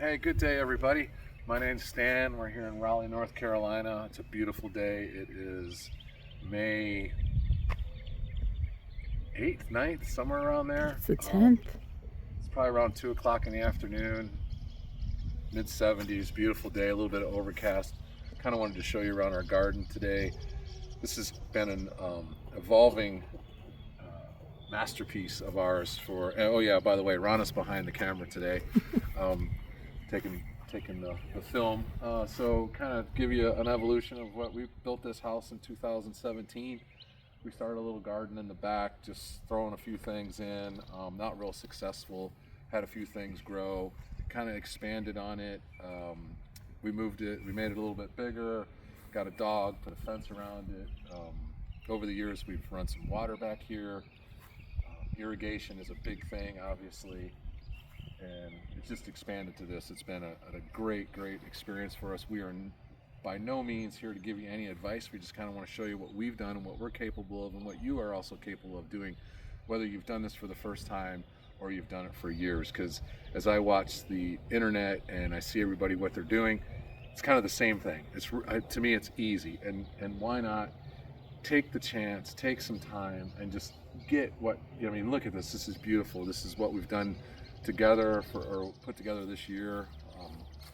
Hey, good day, everybody. My name's Stan. We're here in Raleigh, North Carolina. It's a beautiful day. It is May 8th, 9th, somewhere around there. It's the 10th. It's probably around 2 o'clock in the afternoon, mid 70s, beautiful day, a little bit of overcast. Kind of wanted to show you around our garden today. This has been an evolving masterpiece of ours for, oh yeah, by the way, Rana's behind the camera today. Taking the film. So kind of give you an evolution of what we built this house in 2017. We started a little garden in the back, just throwing a few things in, not real successful, had a few things grow, kind of expanded on it. We moved it, we made it a little bit bigger, got a dog, put a fence around it. Over the years we've run some water back here. Irrigation is a big thing, obviously. And it's just expanded to this. It's been a great experience for us. We are by no means here to give you any advice. We just kind of want to show you what we've done and what we're capable of and what you are also capable of doing, whether you've done this for the first time or you've done it for years. Because as I watch the internet and I see everybody what they're doing, it's kind of the same thing. It's to me it's easy, and why not take the chance, take some time, and just get what, I mean, look at this. This is beautiful. This is what we've done together or put together this year.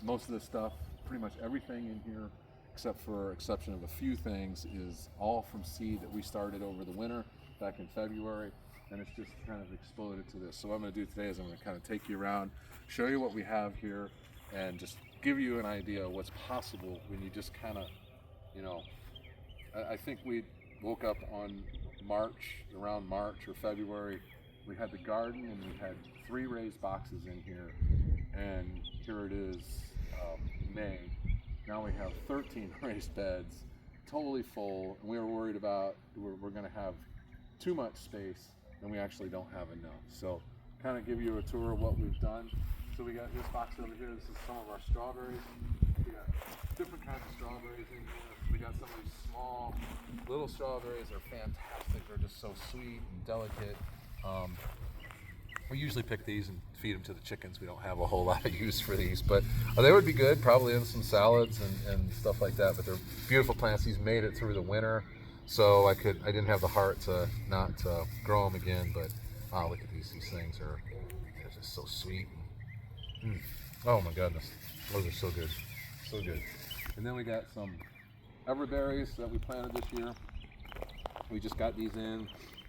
Most of this stuff, pretty much everything in here, except for exception of a few things, is all from seed that we started over the winter back in February, and it's just kind of exploded to this. So what I'm going to do today is I'm going to kind of take you around, show you what we have here, and just give you an idea of what's possible when you just kind of, you know, I think we woke up on around March or February. We had the garden and we had 3 raised boxes in here, and here it is, May. Now we have 13 raised beds, totally full, and we were worried about we're going to have too much space, and we actually don't have enough. So kind of give you a tour of what we've done. So we got this box over here. This is some of our strawberries. We got different kinds of strawberries in here. We got some of these small little strawberries. They're fantastic. They're just so sweet and delicate. We usually pick these and feed them to the chickens. We don't have a whole lot of use for these, but they would be good probably in some salads and stuff like that. But they're beautiful plants. These made it through the winter, so I didn't have the heart to not grow them again. But look at these things they're just so sweet. Oh my goodness, those are so good, so good. And then we got some everberries that we planted this year. We just got these in,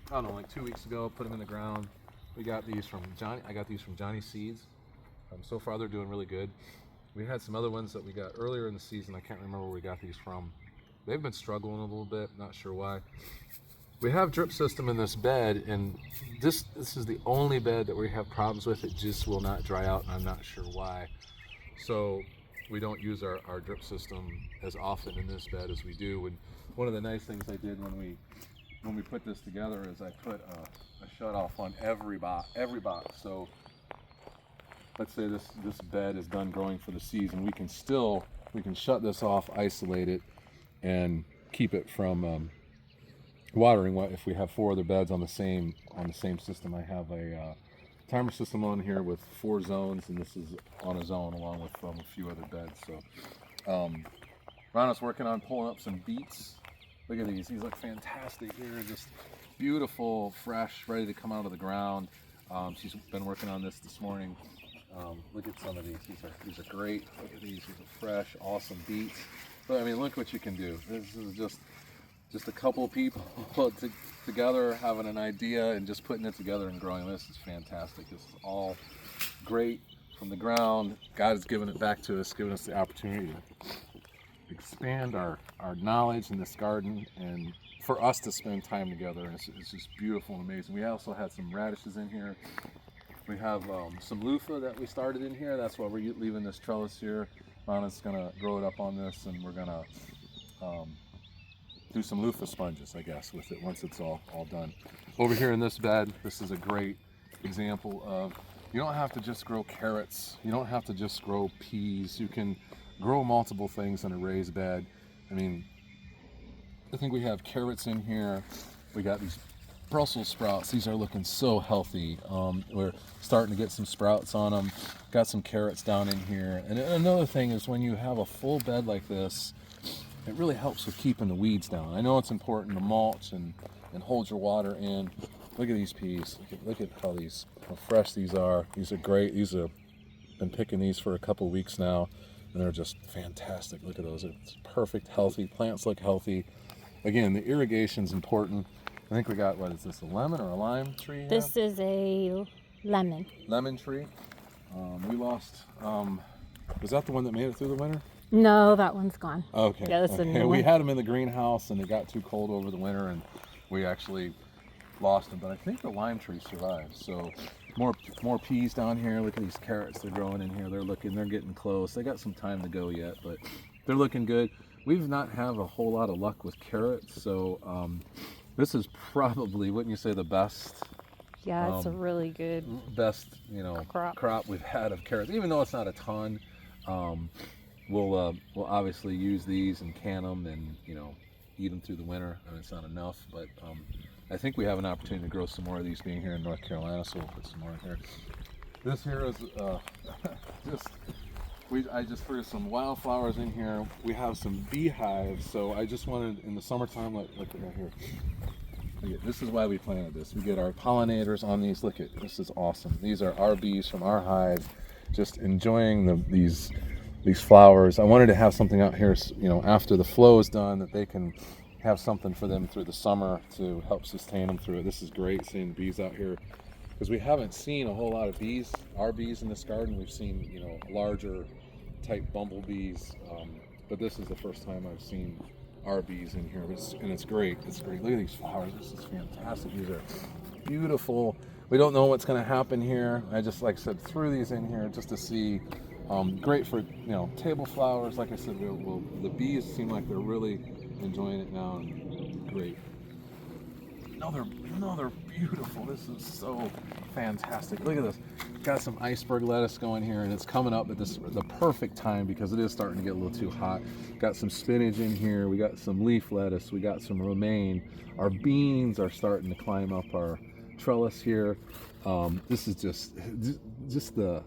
I don't know, like 2 weeks ago, put them in the ground. We got these from Johnny. I got these from Johnny Seeds. So far they're doing really good. We had some other ones that we got earlier in the season. I can't remember where we got these from. They've been struggling a little bit, not sure why. We have drip system in this bed, and this is the only bed that we have problems with. It just will not dry out, and I'm not sure why. So we don't use our drip system as often in this bed as we do. And one of the nice things I did when we put this together is I put a shut off on every box. So let's say this bed is done growing for the season, we can shut this off, isolate it, and keep it from watering. What if we have 4 other beds on the same system? I have a timer system on here with 4 zones, and this is on a zone along with a few other beds. So Rana's working on pulling up some beets. Look at these look fantastic here, just beautiful, fresh, ready to come out of the ground. She's been working on this morning. Look at some of these, these are great. Look at these are fresh, awesome beets. But I mean, look what you can do. This is just a couple of people together having an idea and just putting it together and growing. This is fantastic. This is all great from the ground. God has given it back to us, given us the opportunity to expand our knowledge in this garden and for us to spend time together. And it's just beautiful and amazing. We also had some radishes in here. We have some loofah that we started in here. That's why we're leaving this trellis here. Rana's gonna grow it up on this, and we're gonna do some loofah sponges, I guess, with it once it's all done. Over here in this bed, this is a great example of, you don't have to just grow carrots. You don't have to just grow peas. You can grow multiple things in a raised bed. I mean, I think we have carrots in here. We got these Brussels sprouts. These are looking so healthy. We're starting to get some sprouts on them. Got some carrots down in here. And another thing is when you have a full bed like this, it really helps with keeping the weeds down. I know it's important to mulch and hold your water in. Look at these peas. Look at how fresh these are. These are great. Been picking these for a couple weeks now, and they're just fantastic. Look at those. It's perfect, healthy. Plants look healthy. Again, the irrigation's important. I think we got, what is this, a lemon or a lime tree? This is a lemon. Lemon tree. We lost, was that the one that made it through the winter? No, that one's gone. Okay. Yeah, that's a new We one. had them in the greenhouse, and it got too cold over the winter, and we actually lost them. But I think the lime tree survived. So more peas down here. Look at these carrots. They're growing in here. They're getting close. They got some time to go yet, but they're looking good. We've not have a whole lot of luck with carrots, so this is probably, wouldn't you say, the best? Yeah, it's a really good best, crop we've had of carrots. Even though it's not a ton, we'll obviously use these and can them and eat them through the winter. I mean, it's not enough, but I think we have an opportunity to grow some more of these being here in North Carolina, so we'll put some more in here. This here is I just threw some wildflowers in here. We have some beehives, so I just wanted in the summertime, look right here. This is why we planted this. We get our pollinators on these. Look at this, is awesome. These are our bees from our hive, just enjoying these flowers. I wanted to have something out here, after the flow is done, that they can have something for them through the summer to help sustain them through it. This is great seeing bees out here, because we haven't seen a whole lot of bees, our bees in this garden. We've seen, larger type bumblebees, but this is the first time I've seen our bees in here, and it's great. It's great. Look at these flowers. This is fantastic. These are beautiful. We don't know what's going to happen here. I just, like I said, threw these in here just to see. Great for table flowers. Like I said, the bees seem like they're really enjoying it now, and great. No, they're beautiful. This is so fantastic. Look at this. Got some iceberg lettuce going here, and it's coming up at the perfect time because it is starting to get a little too hot. Got some spinach in here. We got some leaf lettuce. We got some romaine. Our beans are starting to climb up our trellis here. This is just the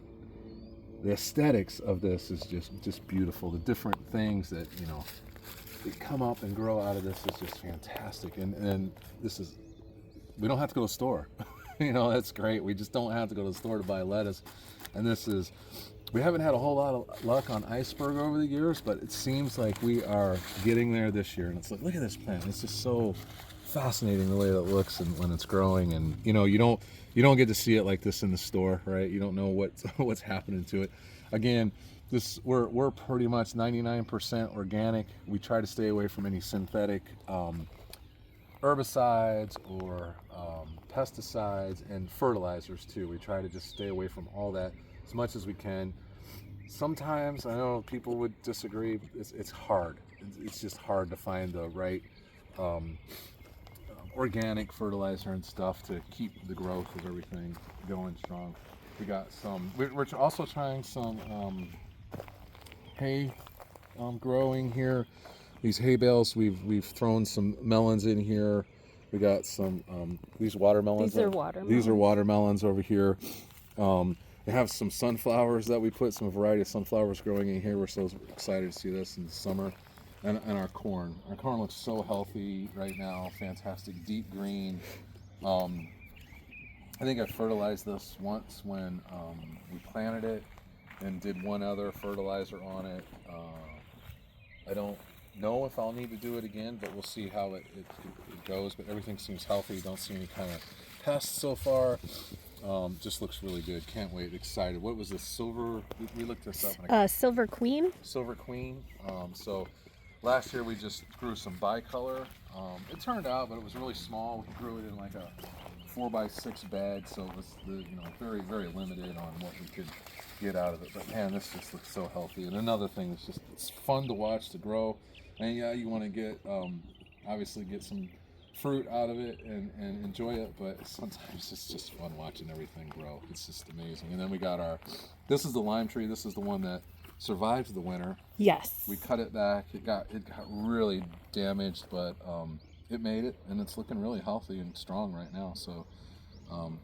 aesthetics of this is just beautiful. The different things that they come up and grow out of this is just fantastic. And this is, we don't have to go to the store. That's great. We just don't have to go to the store to buy lettuce. And we haven't had a whole lot of luck on iceberg over the years, but it seems like we are getting there this year. And it's like, look at this plant. It's just so fascinating the way it looks and when it's growing. And you don't get to see it like this in the store, right? You don't know what's happening to it. Again, we're pretty much 99% organic. We try to stay away from any synthetic herbicides or pesticides and fertilizers too. We try to just stay away from all that as much as we can. Sometimes, I know people would disagree, it's hard. It's just hard to find the right organic fertilizer and stuff to keep the growth of everything going strong. We got some, we're also trying some hay growing here. These hay bales, we've thrown some melons in here. We got some these watermelons. These are watermelons. These are watermelons over here. They have some sunflowers that we put, some variety of sunflowers growing in here. We're so excited to see this in the summer. And our corn. Our corn looks so healthy right now. Fantastic, deep green. I think I fertilized this once when we planted it and did one other fertilizer on it. I don't know if I'll need to do it again, but we'll see how it goes. But everything seems healthy. Don't see any kind of pests so far. Just looks really good. Can't wait. Excited. What was this? Silver? We looked this up. Silver Queen. Silver Queen. So last year we just grew some bicolor. It turned out, but it was really small. We grew it in like a 4x6 bed, so it was very, very limited on what we could get out of it. But man, this just looks so healthy. And another thing, it's fun to watch to grow. And yeah, you want to get obviously get some fruit out of it and enjoy it, but sometimes it's just fun watching everything grow. It's just amazing. And then we got this is the lime tree. This is the one that survived the winter. Yes. We cut it back. It got really damaged, but it made it, and it's looking really healthy and strong right now. So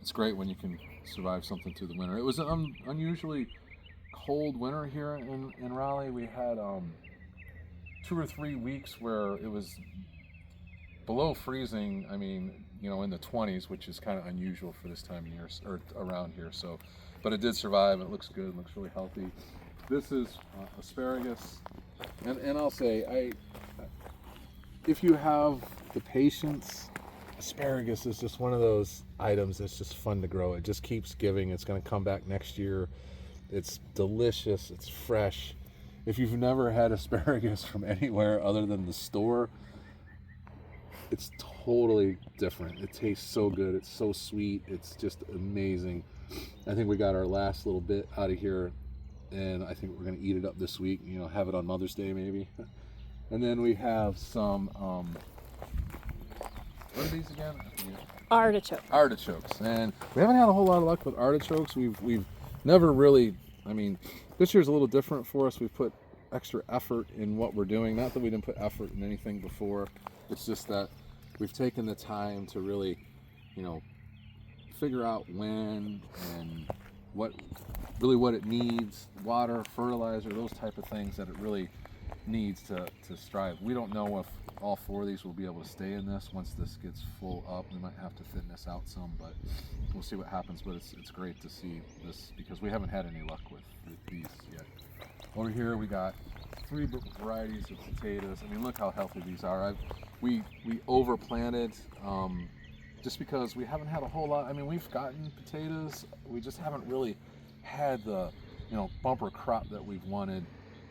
it's great when you can survive something through the winter. It was an unusually cold winter here in Raleigh. We had 2 or 3 weeks where it was below freezing. I mean, you know, in the 20s, which is kind of unusual for this time of year or around here. So, but it did survive. It looks good. It looks really healthy. This is asparagus, and I'll say, if you have the patience, asparagus is just one of those items that's just fun to grow. It just keeps giving. It's going to come back next year. It's delicious. It's fresh. If you've never had asparagus from anywhere other than the store, it's totally different. It tastes so good. It's so sweet. It's just amazing. I think we got our last little bit out of here, and I think we're going to eat it up this week, you know, have it on Mother's Day maybe. And then we have some, what are these again? Artichokes. And we haven't had a whole lot of luck with artichokes. We've never really, I mean, this year's a little different for us. We've put extra effort in what we're doing. Not that we didn't put effort in anything before. It's just that we've taken the time to really, you know, figure out when and what it needs, water, fertilizer, those type of things that it really needs to strive. We don't know if all 4 of these will be able to stay in this. Once this gets full up, we might have to thin this out some, but we'll see what happens. But it's great to see this because we haven't had any luck with these yet. Over here we got 3 varieties of potatoes. I mean, look how healthy these are. We overplanted just because we haven't had a whole lot. I mean, we've gotten potatoes. We just haven't really had the, you know, bumper crop that we've wanted.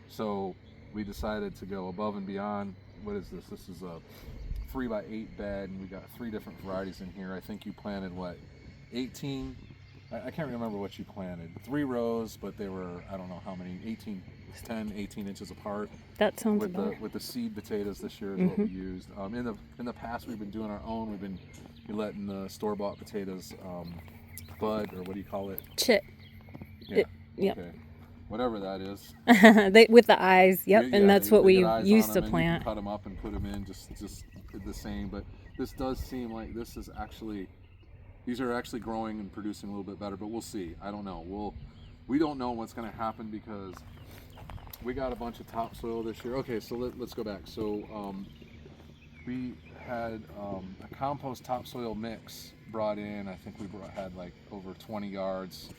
So we decided to go above and beyond. What is this? This is a 3x8 bed, and we got 3 different varieties in here. I think you planted what, 18? I can't remember what you planted. 3 rows, but they were, I don't know how many, 18 inches apart. That sounds about with the seed potatoes this year is what we used. In the past, we've been doing our own. We've been letting the store-bought potatoes bud, or what do you call it? Chit. Yeah. Yep. Okay. Whatever that is. With the eyes, yep, Yeah, and that's what we used to and plant. you can cut them up and put them in, just the same. But this does seem like this is actually, these are actually growing and producing a little bit better. But we'll see. I don't know. We don't know what's going to happen because we got a bunch of topsoil this year. Okay, so let's go back. So we had a compost topsoil mix brought in. I think we had like over 20 yards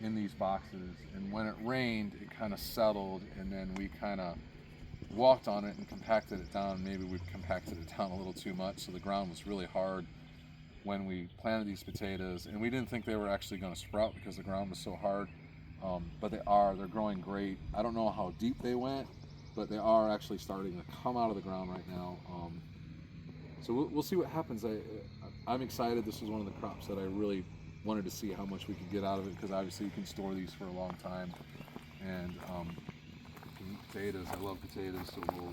in these boxes, and when it rained it kind of settled, and then we kind of walked on it and compacted it down. Maybe we compacted it down a little too much, so the ground was really hard when we planted these potatoes, and we didn't think they were actually going to sprout because the ground was so hard, but they're growing great. I don't know how deep they went, but they are actually starting to come out of the ground right now. So we'll see what happens. I'm excited. This is one of the crops that I really wanted to see how much we could get out of it, because obviously you can store these for a long time, and potatoes, I love potatoes, so we'll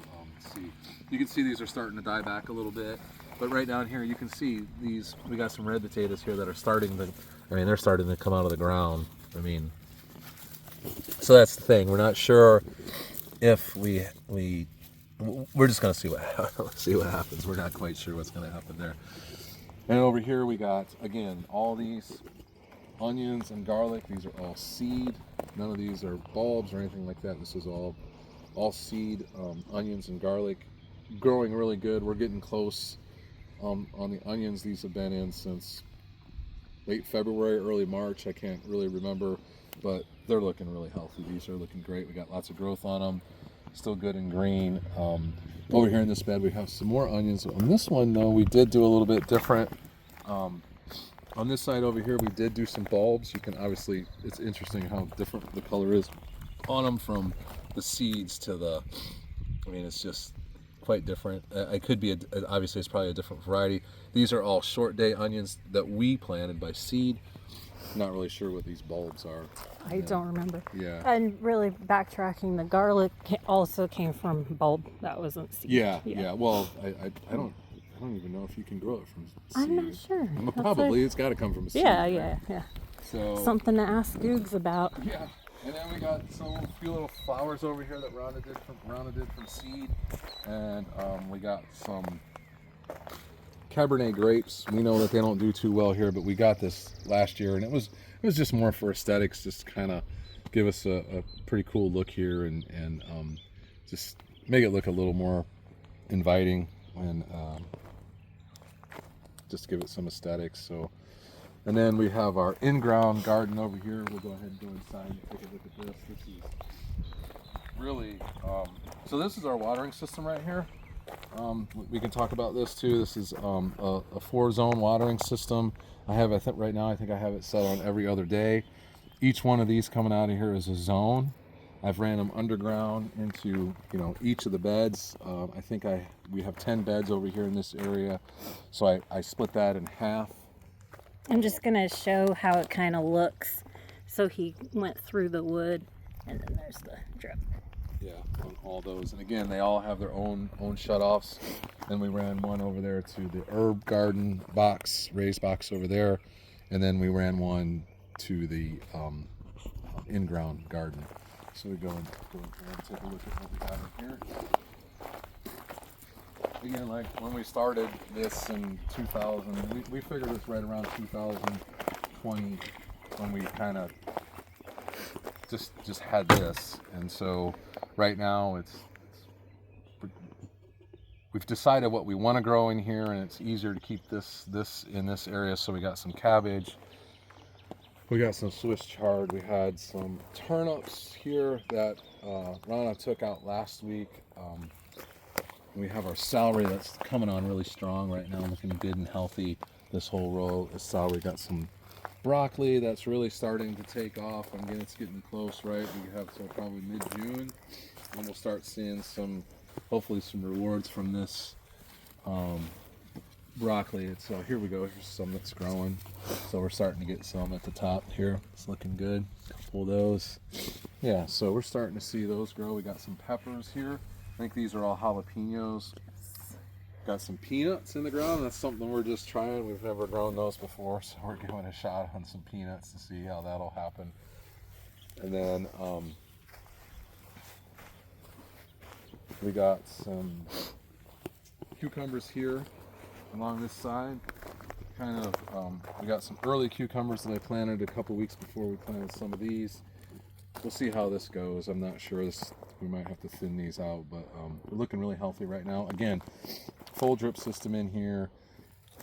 see. You can see these are starting to die back a little bit, but right down here you can see these, we got some red potatoes here that are starting to, they're starting to come out of the ground. So that's the thing, we're not sure if we're just going to see what happens. We're not quite sure what's going to happen there. And over here we got, again, all these onions and garlic. These are all seed. None of these are bulbs or anything like that. This is all seed, onions and garlic. Growing really good. We're getting close on the onions. These have been in since late February, early March. I can't really remember, but they're looking really healthy. These are looking great. We got lots of growth on them. Still good and green. Over here in this bed we have some more onions. On this one though, we did do a little bit different. On this side over here we did do some bulbs. You can obviously, it's interesting how different the color is on them from the seeds to the, it's just quite different. It could be, obviously it's probably a different variety. These are all short day onions that we planted by seed. Not really sure what these bulbs are. I don't remember. Yeah. And really backtracking, the garlic also came from bulb. That wasn't seed. Yeah. Well, I don't even know if you can grow it from seed. I'm not sure. Probably it's got to come from a seed. Yeah. So something to ask Googs about. Yeah. And then we got a few little flowers over here that Rhonda did from seed, and we got some Cabernet grapes. We know that they don't do too well here, but we got this last year, and it was just more for aesthetics, just kind of give us a pretty cool look here, and just make it look a little more inviting, and just give it some aesthetics. So, and then we have our in-ground garden over here. We'll go ahead and go inside and take a look at this. This is really, so this is our watering system right here. We can talk about this too. This is a 4-zone watering system. I think right now I have it set on every other day. Each one of these coming out of here is a zone. I've ran them underground into each of the beds. I think we have 10 beds over here in this area, so I split that in half. I'm just gonna show how it kind of looks. So he went through the wood, and then there's the drip. Yeah, on all those, and again, they all have their own shutoffs. Then we ran one over there to the herb garden box, raised box over there, and then we ran one to the in-ground garden. So we go and take a look at what we got in here. Again, like when we started this in 2000, we figured it's right around 2020 when we kind of just had this, and so right now we've decided what we want to grow in here, and it's easier to keep this in this area. So we got some cabbage, we got some Swiss chard, we had some turnips here that Rana took out last week. We have our celery that's coming on really strong right now, looking good and healthy. This whole row is celery. Got some broccoli that's really starting to take off. Again, it's getting close, right? We have till probably mid-June, and we'll start seeing hopefully some rewards from this broccoli. So here we go. Here's some that's growing. So we're starting to get some at the top here. It's looking good. Pull those. Yeah, so we're starting to see those grow. We got some peppers here. I think these are all jalapenos. Got some peanuts in the ground. That's something we're just trying. We've never grown those before, so we're giving a shot on some peanuts to see how that'll happen. And then we got some cucumbers here along this side. We got some early cucumbers that I planted a couple weeks before we planted some of these. We'll see how this goes. I'm not sure. We might have to thin these out, but they're looking really healthy right now. Again, full drip system in here.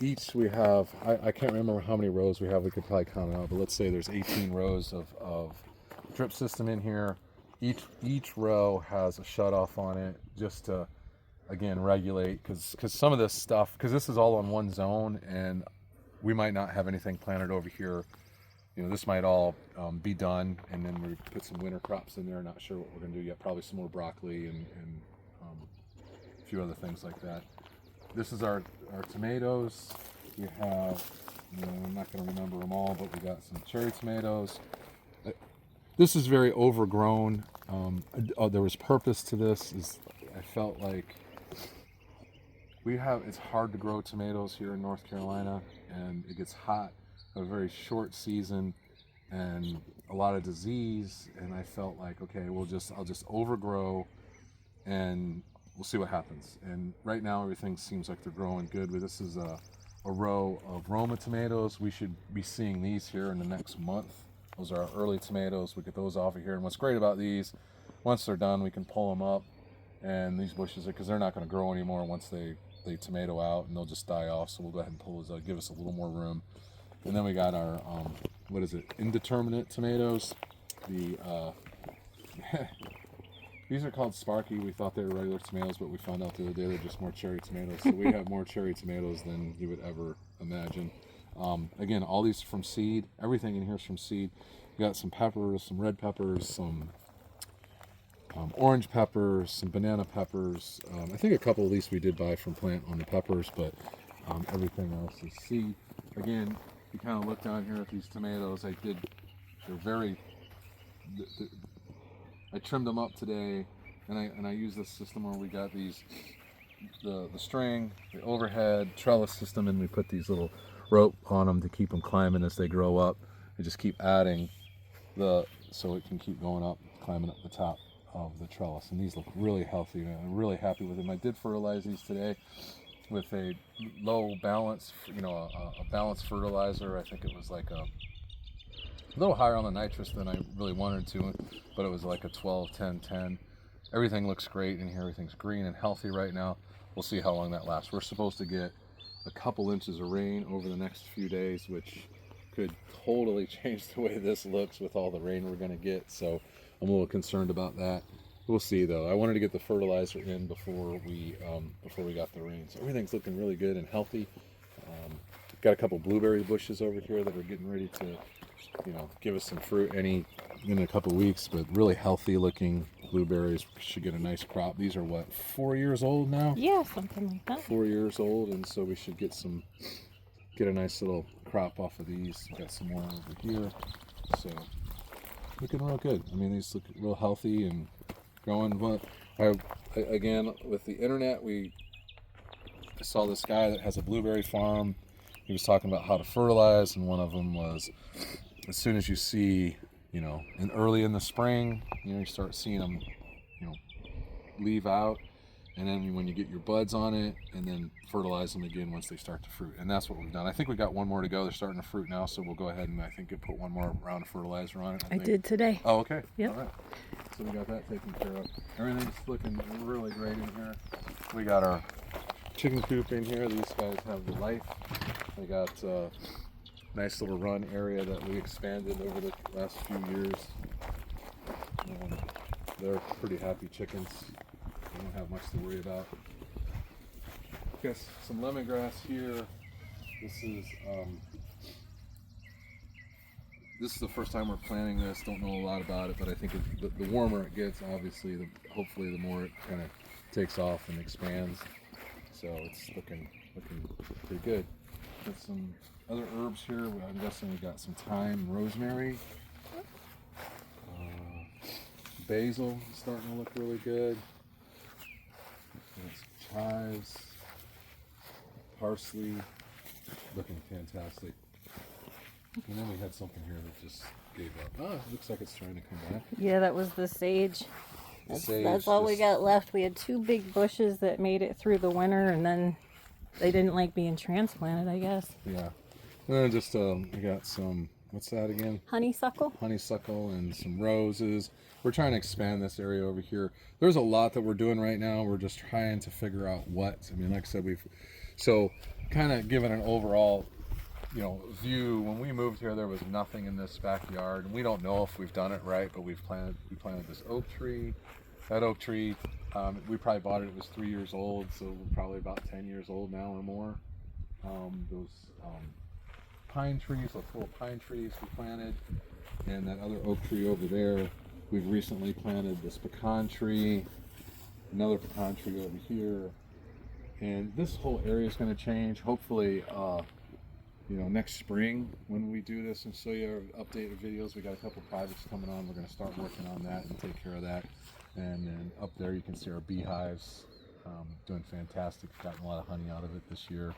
Each we have, I can't remember how many rows we have. We could probably count it out, but let's say there's 18 rows of drip system in here. Each row has a shutoff on it, just to, again, regulate, because some of this stuff, because this is all on one zone, and we might not have anything planted over here. This might all be done, and then we put some winter crops in there. Not sure what we're going to do yet. Probably some more broccoli and a few other things like that. This is our tomatoes. We have, I'm not going to remember them all, but we got some cherry tomatoes. This is very overgrown. There was purpose to this. I felt like it's hard to grow tomatoes here in North Carolina, and it gets hot. A very short season and a lot of disease, and I felt like, okay, I'll just overgrow and we'll see what happens. And right now everything seems like they're growing good. But this is a row of Roma tomatoes. We should be seeing these here in the next month. Those are our early tomatoes. We get those off of here, and what's great about these, once they're done, we can pull them up, and these bushes, because they're not going to grow anymore once they tomato out, and they'll just die off. So we'll go ahead and pull those out, give us a little more room. And then we got our, indeterminate tomatoes. These are called Sparky. We thought they were regular tomatoes, but we found out the other day they're just more cherry tomatoes. So we have more cherry tomatoes than you would ever imagine. Again, all these are from seed. Everything in here is from seed. We got some peppers, some red peppers, some orange peppers, some banana peppers. I think a couple of these we did buy from plant on the peppers, but everything else is seed. Again, you kind of look down here at these tomatoes. I trimmed them up today, and I use this system where we got the string, the overhead trellis system, and we put these little rope on them to keep them climbing as they grow up. I just keep adding so it can keep going up, climbing up the top of the trellis. And these look really healthy, and I'm really happy with them. I did fertilize these today. with a low balance, a balanced fertilizer. I think it was like a little higher on the nitrous than I really wanted to, but it was like a 12-10-10. Everything looks great in here. Everything's green and healthy right now. We'll see how long that lasts. We're supposed to get a couple inches of rain over the next few days, which could totally change the way this looks with all the rain we're going to get. So I'm a little concerned about that. We'll see though. I wanted to get the fertilizer in before we got the rain. So everything's looking really good and healthy. Got a couple blueberry bushes over here that are getting ready to, give us some fruit in a couple weeks. But really healthy looking blueberries. Should get a nice crop. These are what, 4 years old now? Yeah, something like that. 4 years old, and so we should get a nice little crop off of these. Got some more over here. So looking real good. I mean, these look real healthy and growing. But again, with the internet, I saw this guy that has a blueberry farm. He was talking about how to fertilize, and one of them was, as soon as you see, and early in the spring, you start seeing them, leave out, and then when you get your buds on it, and then fertilize them again once they start to fruit. And that's what we've done. I think we got one more to go. They're starting to fruit now, so we'll go ahead and I think put one more round of fertilizer on it. I did today. Oh, okay. Yep. All right. So we got that taken care of. Everything's looking really great in here. We got our chicken coop in here. These guys have the life. They got a nice little run area that we expanded over the last few years. They're pretty happy chickens. They don't have much to worry about. Got some lemongrass here. This is the first time we're planting this. Don't know a lot about it, but I think the warmer it gets, obviously, hopefully the more it kind of takes off and expands. So it's looking pretty good. Got some other herbs here. I'm guessing we got some thyme, rosemary. Basil is starting to look really good. Got some chives, parsley, looking fantastic. And then we had something here that just gave up. Oh, it looks like it's trying to come back. Yeah, that was the sage. That's all we got left. We had 2 big bushes that made it through the winter, and then they didn't like being transplanted, I guess. Yeah. And then just we got some, what's that again? Honeysuckle. Honeysuckle and some roses. We're trying to expand this area over here. There's a lot that we're doing right now. We're just trying to figure out what. I mean, like I said, so kind of giving an overall view. When we moved here, there was nothing in this backyard, and we don't know if we've done it right, but we planted this oak tree. That oak tree, we probably bought it. It was 3 years old, so we're probably about 10 years old now or more. Those pine trees, those little pine trees we planted, and that other oak tree over there. We've recently planted this pecan tree, another pecan tree over here, and this whole area is going to change. Hopefully, next spring when we do this and show you our updated videos. We got a couple projects coming on. We're going to start working on that and take care of that. And then up there you can see our beehives doing fantastic. Gotten a lot of honey out of it this year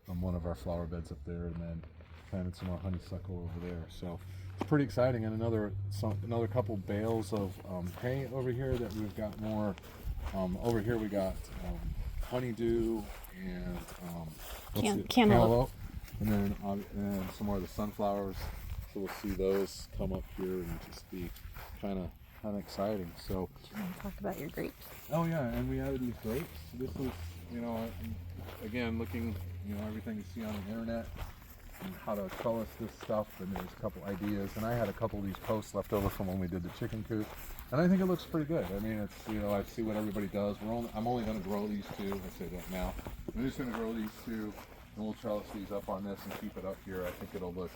on one of our flower beds up there, and then planted some more honeysuckle over there. So it's pretty exciting. And another couple bales of hay over here that we've got more. Over here we got honeydew and cantaloupe. And then some more of the sunflowers. So we'll see those come up here and just be kind of exciting. So talk about your grapes. Oh yeah, and we added these grapes. This is, again, looking, everything you see on the internet and how to trellis this stuff. And there's a couple ideas. And I had a couple of these posts left over from when we did the chicken coop. And I think it looks pretty good. I mean, it's, I see what everybody does. I'm only going to grow these 2. I say that now. I'm just going to grow these 2. And we'll trellis these up on this and keep it up here. I think it'll look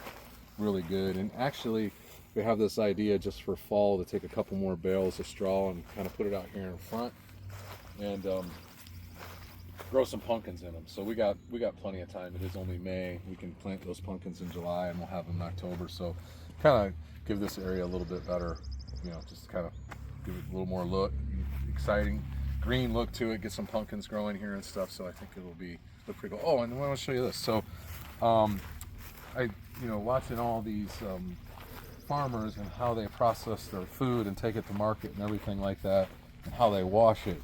really good. And actually, we have this idea just for fall to take a couple more bales of straw and kind of put it out here in front and grow some pumpkins in them. So we got plenty of time. It is only May. We can plant those pumpkins in July, and we'll have them in October. So kind of give this area a little bit better, just kind of give it a little more exciting green look to it. Get some pumpkins growing here and stuff. So I think it'll look pretty cool. Oh, and I want to show you this. So watching all these farmers and how they process their food and take it to market and everything like that, and how they wash it.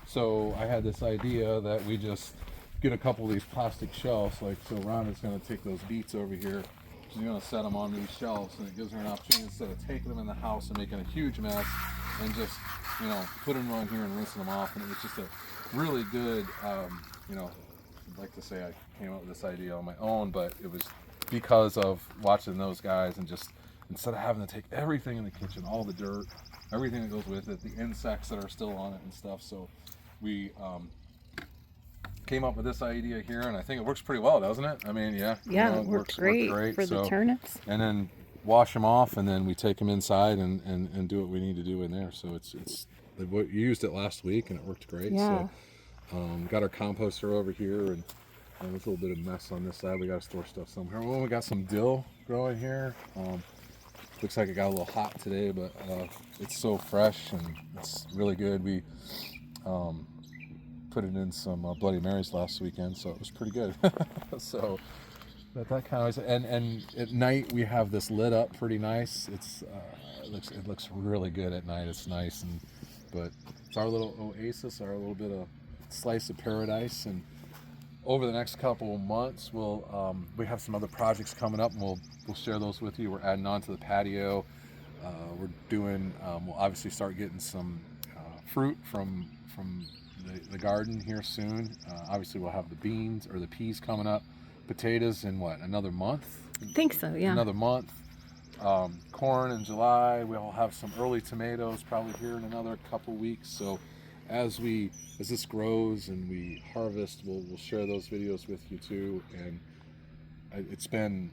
So I had this idea that we just get a couple of these plastic shelves. Like, so Rhonda's going to take those beets over here. She's going to set them on these shelves, and it gives her an opportunity, instead of taking them in the house and making a huge mess, and just, you know, put them on here and rinsing them off. And it was just a really good, you know, I'd like to say I came up with this idea on my own, but it was because of watching those guys, and just instead of having to take everything in the kitchen, all the dirt, everything that goes with it, the insects that are still on it and stuff. So we came up with this idea here, and I think it works pretty well, doesn't it? I mean, yeah. Yeah, it worked great for the turnips. And then wash them off, and then we take them inside and do what we need to do in there. So it's we used it last week, and it worked great. Yeah. So got our composter over here, and there's a little bit of mess on this side. We got to store stuff somewhere. Well, we got some dill growing here. Looks like it got a little hot today, but it's so fresh and it's really good. We put it in some Bloody Marys last weekend, so it was pretty good. So that kind of, and at night we have this lit up pretty nice. It looks really good at night. It's nice, but it's our little oasis, our little bit of slice of paradise. And over the next couple of months, we have some other projects coming up, and we'll share those with you. We're adding on to the patio. We're doing. We'll obviously start getting some fruit from the garden here soon. Obviously, we'll have the beans or the peas coming up. Potatoes in another month? I think so, yeah. Another month. Corn in July. We'll have some early tomatoes probably here in another couple weeks. So as this grows and we harvest, we'll share those videos with you too. And it's been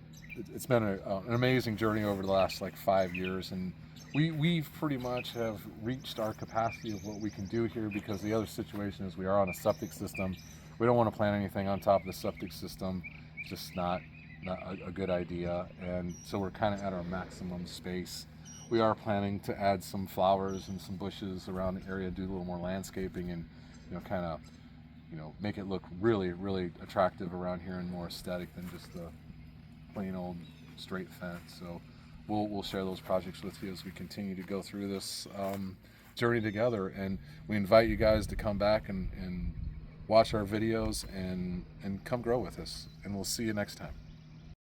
an amazing journey over the last 5 years, and we've pretty much have reached our capacity of what we can do here, because the other situation is we are on a septic system. We don't want to plant anything on top of the septic system. Just not a good idea. And so we're kind of at our maximum space. We are planning to add some flowers and some bushes around the area, do a little more landscaping, and kind of make it look really, really attractive around here and more aesthetic than just the plain old straight fence. So we'll share those projects with you as we continue to go through this journey together. And we invite you guys to come back and watch our videos and come grow with us. And we'll see you next time.